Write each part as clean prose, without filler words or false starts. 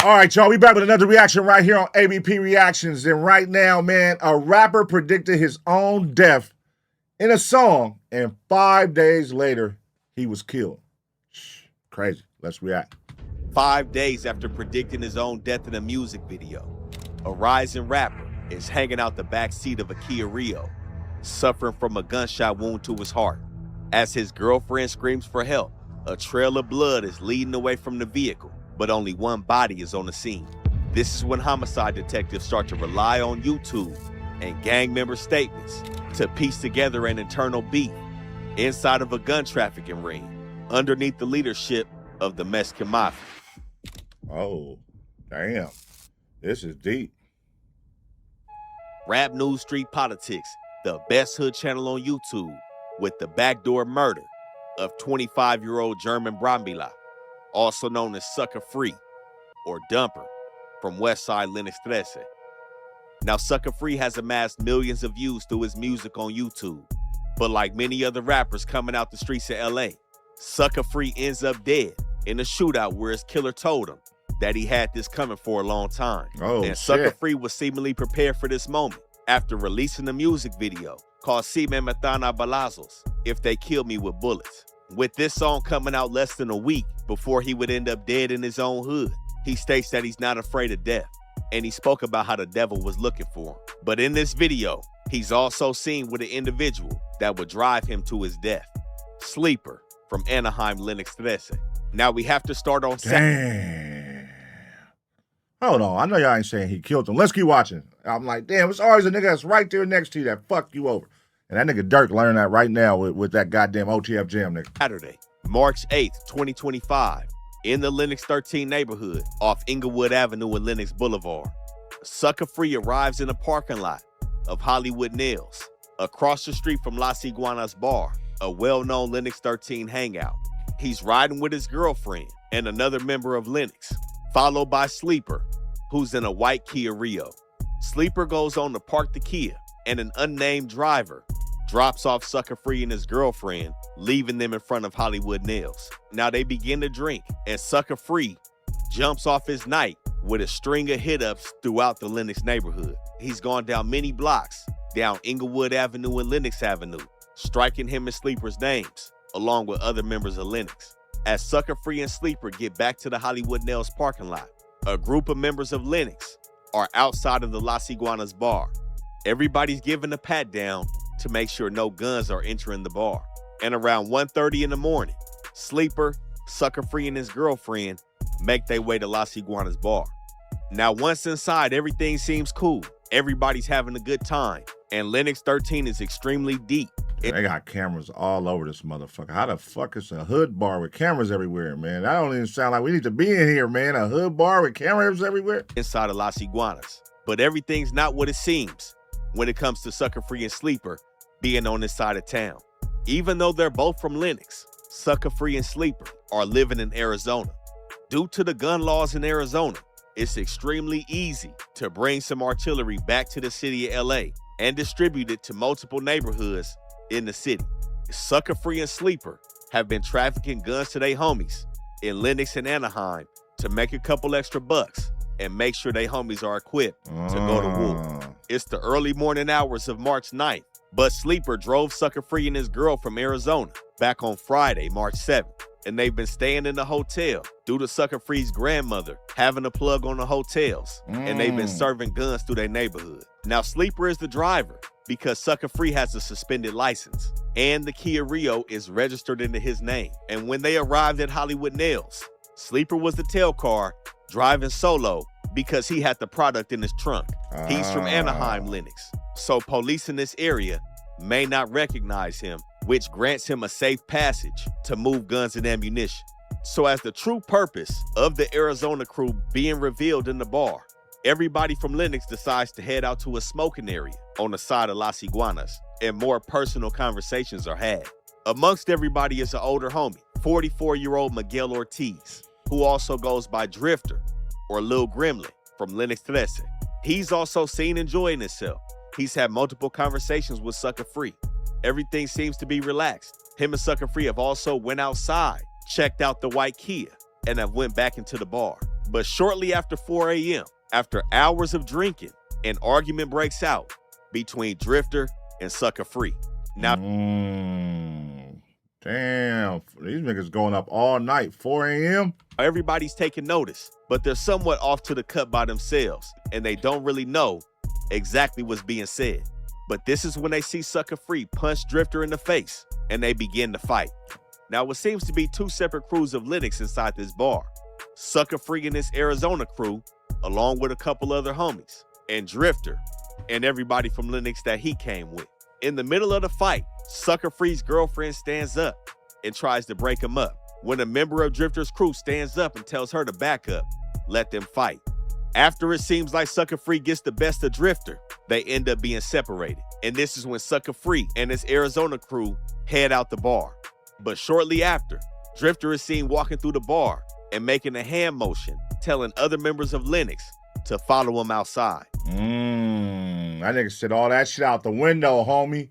All right, y'all, we back with another reaction right here on ABP Reactions. And right now, man, a rapper predicted his own death in a song, and 5 days later, he was killed. Crazy. Let's react. 5 days after predicting his own death in a music video, a rising rapper is hanging out the back seat of a Kia Rio, suffering from a gunshot wound to his heart. As his girlfriend screams for help, a trail of blood is leading away from the vehicle, but only one body is on the scene. This is when homicide detectives start to rely on YouTube and gang member statements to piece together an internal beef inside of a gun trafficking ring underneath the leadership of the Mexican Mafia. Oh, damn. This is deep. Rap News Street Politics, the best hood channel on YouTube, with the backdoor murder of 25-year-old German Brambila, also known as Suckafree or Dumper, from Westside Linux 13. Now, Suckafree has amassed millions of views through his music on YouTube, but like many other rappers coming out the streets of LA, Suckafree ends up dead in a shootout where his killer told him that he had this coming for a long time. Oh, and shit. Suckafree was seemingly prepared for this moment after releasing a music video called Si Me Matan a Balazos, If They Kill Me with Bullets. With this song coming out less than a week before he would end up dead in his own hood, he states that he's not afraid of death, and he spoke about how the devil was looking for him. But in this video, he's also seen with an individual that would drive him to his death. Sleeper from Anaheim, Linux 13. Now we have to start on Damn. Hold on. I know y'all ain't saying he killed him. Let's keep watching. I'm like, damn, it's always a nigga that's right there next to you that fucked you over. And that nigga Dirk learned that right now with that goddamn OTF jam, nigga. Saturday, March 8th, 2025, in the Linux 13 neighborhood off Inglewood Avenue and Linux Boulevard. Suckafree arrives in a parking lot of Hollywood Nails, across the street from Las Iguanas Bar, a well-known Linux 13 hangout. He's riding with his girlfriend and another member of Linux, followed by Sleeper, who's in a white Kia Rio. Sleeper goes on to park the Kia, and an unnamed driver drops off Suckafree and his girlfriend, leaving them in front of Hollywood Nails. Now they begin to drink, and Suckafree jumps off his night with a string of hit-ups throughout the Linux neighborhood. He's gone down many blocks, down Inglewood Avenue and Linux Avenue, striking him and Sleeper's names, along with other members of Linux. As Suckafree and Sleeper get back to the Hollywood Nails parking lot, a group of members of Linux are outside of the Las Iguanas bar. Everybody's giving a pat down to make sure no guns are entering the bar. And around 1:30 in the morning, Sleeper, Suckafree, and his girlfriend make their way to Las Iguanas bar. Now, once inside, everything seems cool. Everybody's having a good time, and Linux 13 is extremely deep. They got cameras all over this motherfucker. How the fuck is a hood bar with cameras everywhere, man? That don't even sound like we need to be in here, man. A hood bar with cameras everywhere? Inside of Las Iguanas. But everything's not what it seems when it comes to Suckafree and Sleeper being on this side of town. Even though they're both from Linux, Suckafree and Sleeper are living in Arizona. Due to the gun laws in Arizona, it's extremely easy to bring some artillery back to the city of LA and distribute it to multiple neighborhoods in the city. Suckafree and Sleeper have been trafficking guns to their homies in Linux and Anaheim to make a couple extra bucks and make sure they homies are equipped to go to war. It's the early morning hours of March 9th, but Sleeper drove Suckafree and his girl from Arizona back on Friday, March 7th, and they've been staying in the hotel due to Suckafree's grandmother having a plug on the hotels, and they've been serving guns through their neighborhood. Now, Sleeper is the driver because Suckafree has a suspended license, and the Kia Rio is registered into his name. And when they arrived at Hollywood Nails, Sleeper was the tail car driving solo because he had the product in his trunk. He's from Anaheim, Linux, so police in this area may not recognize him, which grants him a safe passage to move guns and ammunition. So as the true purpose of the Arizona crew being revealed in the bar, everybody from Linux decides to head out to a smoking area on the side of Las Iguanas, and more personal conversations are had. Amongst everybody is an older homie, 44-year-old Miguel Ortiz, who also goes by Drifter or Lil Gremlin from Linux 13. He's also seen enjoying himself. He's had multiple conversations with Suckafree. Everything seems to be relaxed. Him and Suckafree have also went outside, checked out the white Kia, and have went back into the bar. But shortly after 4 a.m., after hours of drinking, an argument breaks out between Drifter and Suckafree. Now, damn, these niggas going up all night, 4 a.m.? everybody's taking notice, but they're somewhat off to the cut by themselves, and they don't really know exactly what's being said. But this is when they see Suckafree punch Drifter in the face, and they begin to fight. Now, what seems to be two separate crews of Linux inside this bar. Suckafree and his Arizona crew, along with a couple other homies, and Drifter, and everybody from Linux that he came with. In the middle of the fight, Suckafree's girlfriend stands up and tries to break him up. When a member of Drifter's crew stands up and tells her to back up, let them fight. After it seems like Suckafree gets the best of Drifter, they end up being separated. And this is when Suckafree and his Arizona crew head out the bar. But shortly after, Drifter is seen walking through the bar and making a hand motion, telling other members of Linux to follow him outside. That nigga said all that shit out the window, homie.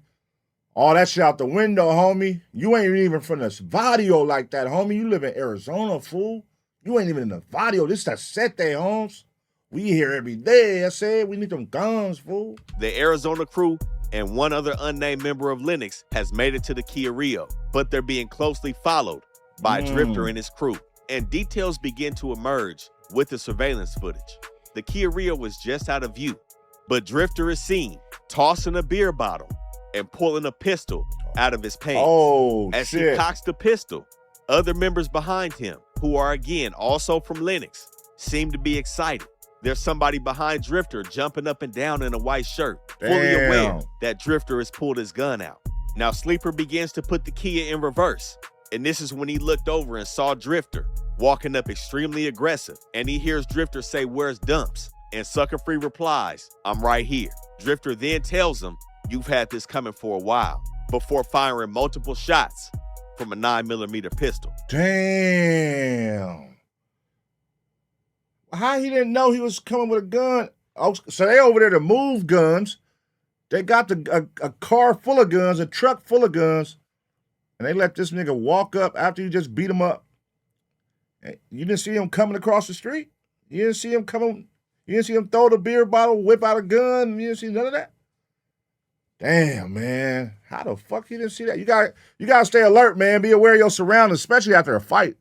All that shit out the window, homie. You ain't even from this Vadio like that, homie. You live in Arizona, fool. You ain't even in the Vadio. This is Sete, homes. We here every day. I said we need them guns, fool. The Arizona crew and one other unnamed member of Linux has made it to the Kia Rio, but they're being closely followed by Drifter and his crew. And details begin to emerge with the surveillance footage. The Kia Rio was just out of view, but Drifter is seen tossing a beer bottle and pulling a pistol out of his pants. Oh, As shit. he cocks the pistol, other members behind him, who are again also from Linux, seem to be excited. There's somebody behind Drifter jumping up and down in a white shirt, fully aware that Drifter has pulled his gun out. Now Sleeper begins to put the Kia in reverse, and this is when he looked over and saw Drifter walking up extremely aggressive, and he hears Drifter say, "Where's Dumps?" And Suckafree replies, "I'm right here." Drifter then tells him, "You've had this coming for a while," before firing multiple shots from a 9mm pistol. Damn. How he didn't know he was coming with a gun? Oh, so they over there to move guns. They got a car full of guns, a truck full of guns, and they let this nigga walk up after you just beat him up. You didn't see him coming across the street? You didn't see him coming? You didn't see him throw the beer bottle, whip out a gun? You didn't see none of that? Damn, man. How the fuck you didn't see that? You gotta stay alert, man. Be aware of your surroundings, especially after a fight.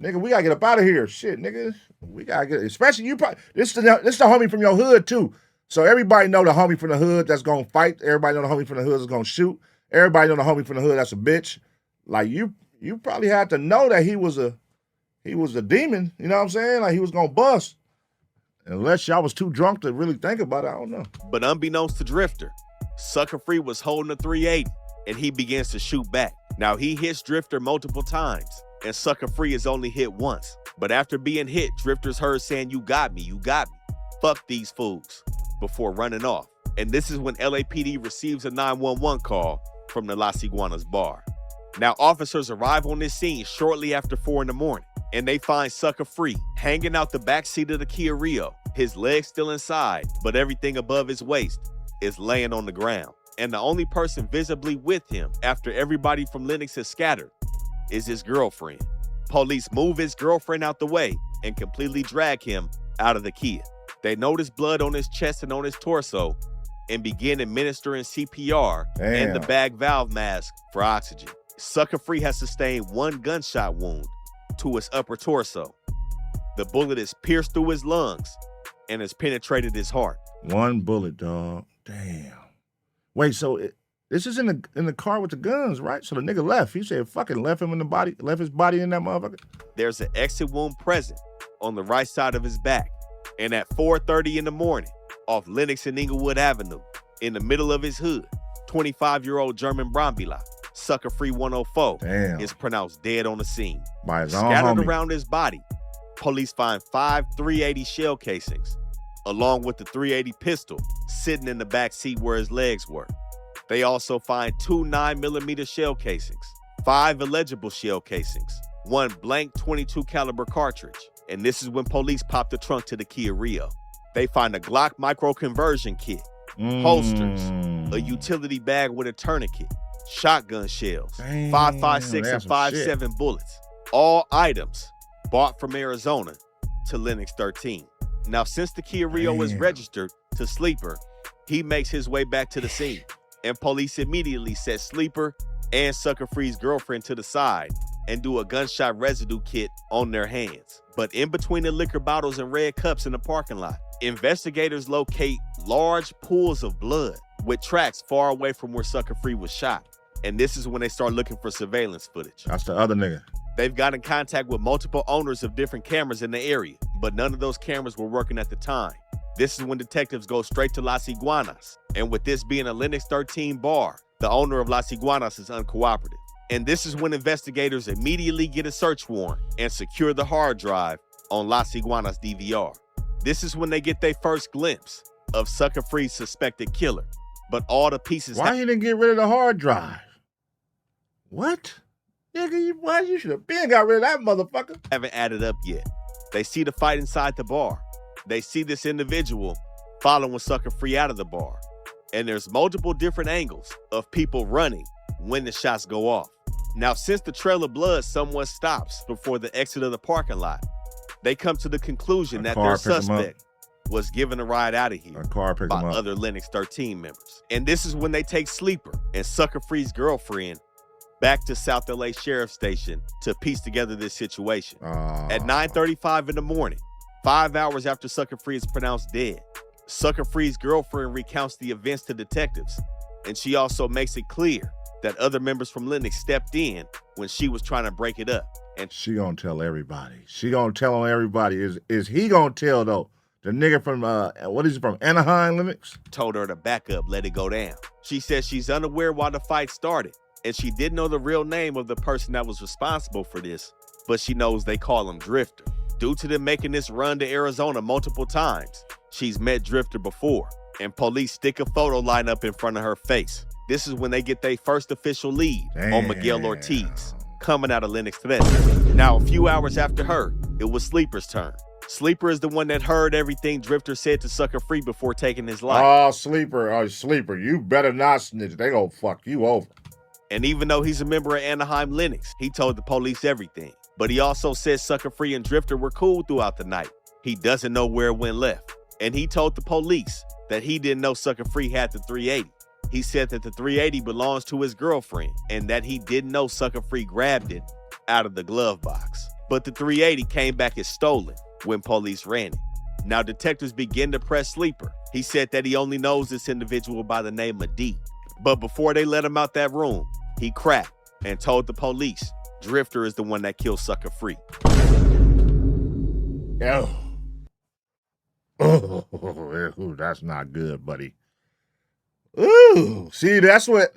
Nigga, we gotta get up out of here. Shit, nigga. We gotta get, especially you probably, this the homie from your hood too. So everybody know the homie from the hood that's gonna fight. Everybody know the homie from the hood that's gonna shoot. Everybody know the homie from the hood that's a bitch. Like you probably had to know that he was a demon. You know what I'm saying? Like he was gonna bust. Unless y'all was too drunk to really think about it, I don't know. But unbeknownst to Drifter, Suckafree was holding a 380 and he begins to shoot back. Now he hits Drifter multiple times and Suckafree is only hit once. But after being hit, Drifter's heard saying, "You got me, you got me. Fuck these fools," before running off. And this is when LAPD receives a 911 call from the Las Iguanas bar. Now officers arrive on this scene shortly after 4 in the morning and they find Suckafree hanging out the back seat of the Kia Rio. His legs still inside, but everything above his waist is laying on the ground. And the only person visibly with him after everybody from Linux has scattered is his girlfriend. Police move his girlfriend out the way and completely drag him out of the Kia. They notice blood on his chest and on his torso and begin administering CPR and the bag valve mask for oxygen. Suckafree has sustained one gunshot wound to his upper torso. The bullet is pierced through his lungs and has penetrated his heart. One bullet, dog. Damn. Wait, so this is in the car with the guns, right? So the nigga left. He said fucking left him in the body, left his body in that motherfucker. There's an exit wound present on the right side of his back. And at 4:30 in the morning, off Lennox and Inglewood Avenue, in the middle of his hood, 25-year-old German Brambila, Suckafree 104, is pronounced dead on the scene. By his own Scattered homie. around his body, police find 5 .380 shell casings, along with the .380 pistol sitting in the back seat where his legs were. They also find 2 9mm shell casings, 5 illegible shell casings, 1 blank .22 caliber cartridge. And this is when police pop the trunk to the Kia Rio. They find a Glock micro conversion kit, holsters, a utility bag with a tourniquet, shotgun shells, 5.56 and 5.7 bullets. All items bought from Arizona to Linux 13. Now, since the Kia Rio is registered to Sleeper, he makes his way back to the scene, and police immediately set Sleeper and Suckafree's girlfriend to the side and do a gunshot residue kit on their hands. But in between the liquor bottles and red cups in the parking lot, investigators locate large pools of blood with tracks far away from where Suckafree was shot. And this is when they start looking for surveillance footage. That's the other nigga. They've got in contact with multiple owners of different cameras in the area, but none of those cameras were working at the time. This is when detectives go straight to Las Iguanas. And with this being a Linux 13 bar, the owner of Las Iguanas is uncooperative. And this is when investigators immediately get a search warrant and secure the hard drive on Las Iguanas DVR. This is when they get their first glimpse of Suckafree's suspected killer. But all the pieces... Why you didn't get rid of the hard drive? What? Nigga, why you should have been got rid of that motherfucker? Haven't added up yet. They see the fight inside the bar. They see this individual following Suckafree out of the bar. And there's multiple different angles of people running when the shots go off. Now, since the trail of blood somewhat stops before the exit of the parking lot, they come to the conclusion that their suspect was given a ride out of here by other Linux 13 members. And this is when they take Sleeper and Suckafree's girlfriend back to South LA Sheriff's Station to piece together this situation. At 9:35 in the morning, 5 hours after Suckafree is pronounced dead, Suckafree's girlfriend recounts the events to detectives, and she also makes it clear that other members from Linux stepped in when she was trying to break it up. And she gonna tell everybody. She gonna tell on everybody. Is he gonna tell though? The nigga from what is it, from Anaheim Linux? Told her to back up, let it go down. She says she's unaware why the fight started, and she didn't know the real name of the person that was responsible for this, but she knows they call him Drifter. Due to them making this run to Arizona multiple times, she's met Drifter before, and police stick a photo lineup in front of her face. This is when they get their first official lead on Miguel Ortiz, coming out of Linux 13. Now, a few hours after her, it was Sleeper's turn. Sleeper is the one that heard everything Drifter said to Suckafree before taking his life. Oh, Sleeper, you better not snitch. They gonna fuck you over. And even though he's a member of Anaheim Linux, he told the police everything. But he also said Suckafree and Drifter were cool throughout the night. He doesn't know where it went left. And he told the police that he didn't know Suckafree had the 380. He said that the 380 belongs to his girlfriend and that he didn't know Suckafree grabbed it out of the glove box. But the 380 came back as stolen when police ran it. Now detectives begin to press Sleeper. He said that he only knows this individual by the name of D. But before they let him out that room, he cracked and told the police Drifter is the one that killed Suckafree. Oh, that's not good, buddy. Ooh, see, that's what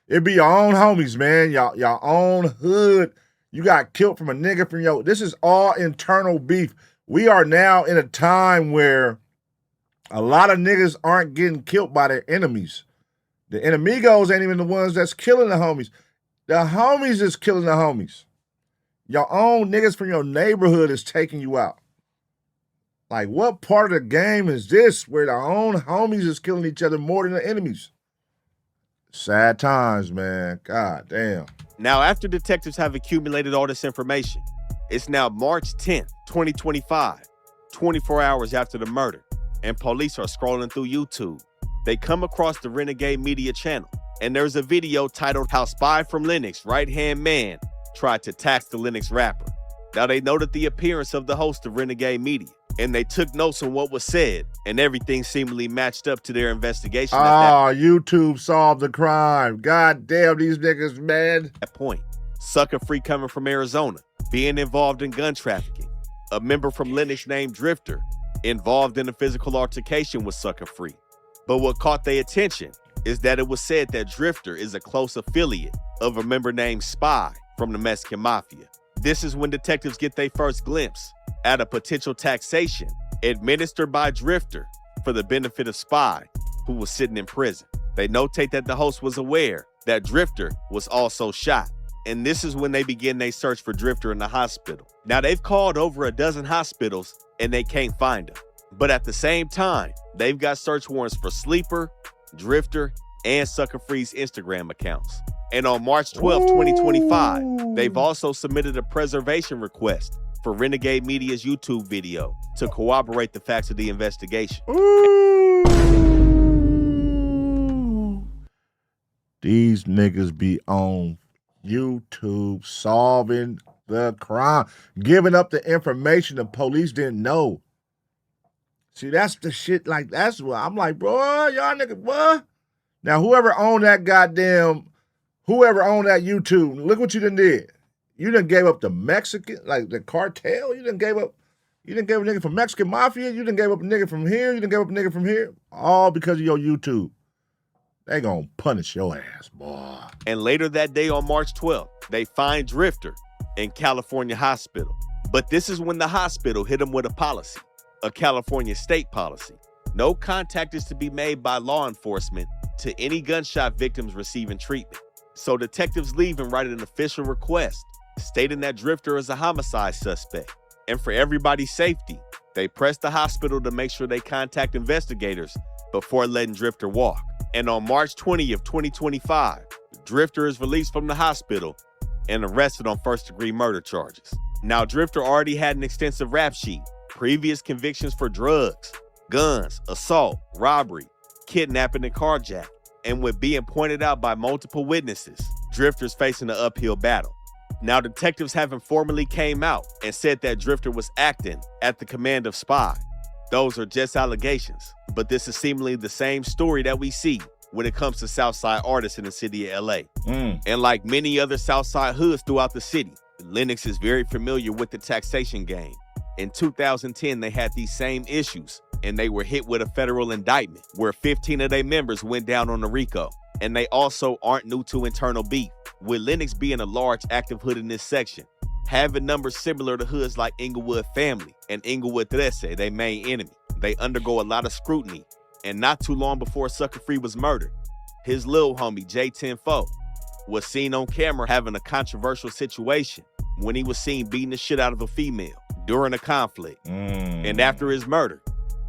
it be your own homies, man. Your own hood. You got killed from a nigga from your. This is all internal beef. We are now in a time where a lot of niggas aren't getting killed by their enemies. The enemigos ain't even the ones that's killing the homies. The homies is killing the homies. Your own niggas from your neighborhood is taking you out. Like, what part of the game is this where the own homies is killing each other more than the enemies? Sad times, man. God damn. Now, after detectives have accumulated all this information, it's now March 10th, 2025, 24 hours after the murder, and police are scrolling through YouTube. They come across the Renegade Media channel, and there's a video titled How Spy from Linux Right-Hand Man Tried to Tax the Linux Rapper. Now, they noted the appearance of the host of Renegade Media, and they took notes on what was said, and everything seemingly matched up to their investigation. YouTube solved the crime. God damn these niggas, man. At that point, Suckafree coming from Arizona, being involved in gun trafficking. A member from Linux named Drifter, involved in a physical altercation with Suckafree. But what caught their attention is that it was said that Drifter is a close affiliate of a member named Spy from the Mexican Mafia. This is when detectives get their first glimpse at a potential taxation administered by Drifter for the benefit of Spy, who was sitting in prison. They notate that the host was aware that Drifter was also shot, and this is when they begin their search for Drifter in the hospital. Now, they've called over a dozen hospitals and they can't find him. But at the same time, they've got search warrants for Sleeper, Drifter, and Suckafree's Instagram accounts. And on March 12, 2025, they've also submitted a preservation request for Renegade Media's YouTube video to corroborate the facts of the investigation. Ooh. These niggas be on YouTube solving the crime, giving up the information the police didn't know. See, that's the shit. Like, that's what I'm like, bro, y'all niggas, what? Now, whoever owned that YouTube, look what you done did. You done gave up the Mexican, like the cartel. You done gave a nigga from Mexican Mafia. You done gave up a nigga from here. You done gave up a nigga from here. All because of your YouTube. They gonna punish your ass, boy. And later that day on March 12th, they find Drifter in California hospital. But this is when the hospital hit him with a policy, a California state policy. No contact is to be made by law enforcement to any gunshot victims receiving treatment. So detectives leave and write an official request stating that Drifter is a homicide suspect. And for everybody's safety, they press the hospital to make sure they contact investigators before letting Drifter walk. And on March 20th, 2025, Drifter is released from the hospital and arrested on first-degree murder charges. Now, Drifter already had an extensive rap sheet, previous convictions for drugs, guns, assault, robbery, kidnapping, and carjacking. And with being pointed out by multiple witnesses, Drifter's facing an uphill battle. Now, detectives have informally came out and said that Drifter was acting at the command of Spy. Those are just allegations, but this is seemingly the same story that we see when it comes to Southside artists in the city of LA. And like many other Southside hoods throughout the city, Lennox is very familiar with the taxation game. In 2010, they had these same issues, and they were hit with a federal indictment where 15 of their members went down on the RICO. And they also aren't new to internal beef, with Lennox being a large active hood in this section, having numbers similar to hoods like Inglewood Family and Inglewood Trece, their main enemy. They undergo a lot of scrutiny, and not too long before Suckafree was murdered, his little homie, J10-4, was seen on camera having a controversial situation when he was seen beating the shit out of a female during a conflict. And after his murder,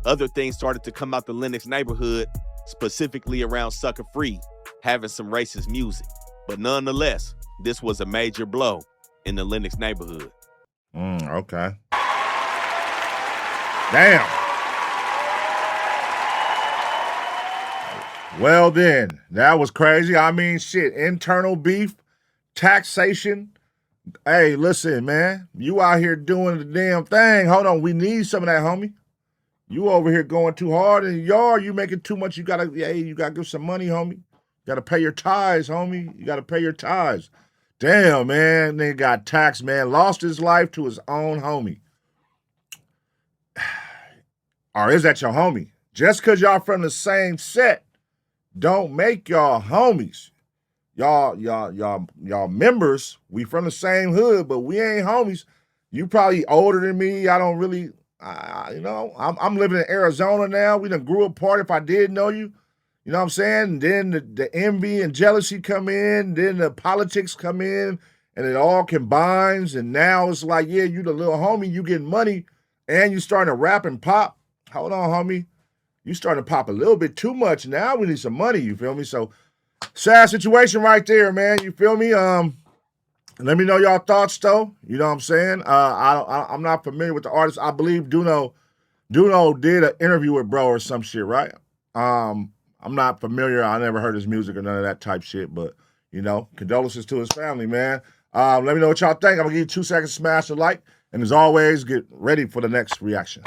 other things started to come out the Lennox neighborhood, specifically around Suckafree, having some racist music. But nonetheless, this was a major blow in the Lennox neighborhood. Okay. Damn. Well then, that was crazy. I mean, shit, internal beef, taxation. Hey, listen, man, you out here doing the damn thing. Hold on, we need some of that, homie. You over here going too hard in the yard. You making too much. You gotta give some money, homie. You gotta pay your tithes, homie. You gotta pay your tithes. Damn, man, nigga got taxed, man. Lost his life to his own homie. Or is that your homie? Just because y'all from the same set, don't make y'all homies. Y'all members, we from the same hood, but we ain't homies. You probably older than me. I don't really, I'm living in Arizona now. We done grew apart if I did know you. You know what I'm saying? And then the envy and jealousy come in, then the politics come in, and it all combines. And now it's like, yeah, you the little homie, you getting money, and you starting to rap and pop. Hold on, homie. You starting to pop a little bit too much. Now we need some money, you feel me? So, sad situation right there, man. You feel me? Let me know y'all thoughts, though. You know what I'm saying? I'm not familiar with the artist. I believe Duno did an interview with bro or some shit, right? I'm not familiar. I never heard his music or none of that type shit, but, condolences to his family, man. Let me know what y'all think. I'm going to give you 2 seconds to smash the like. And as always, get ready for the next reaction.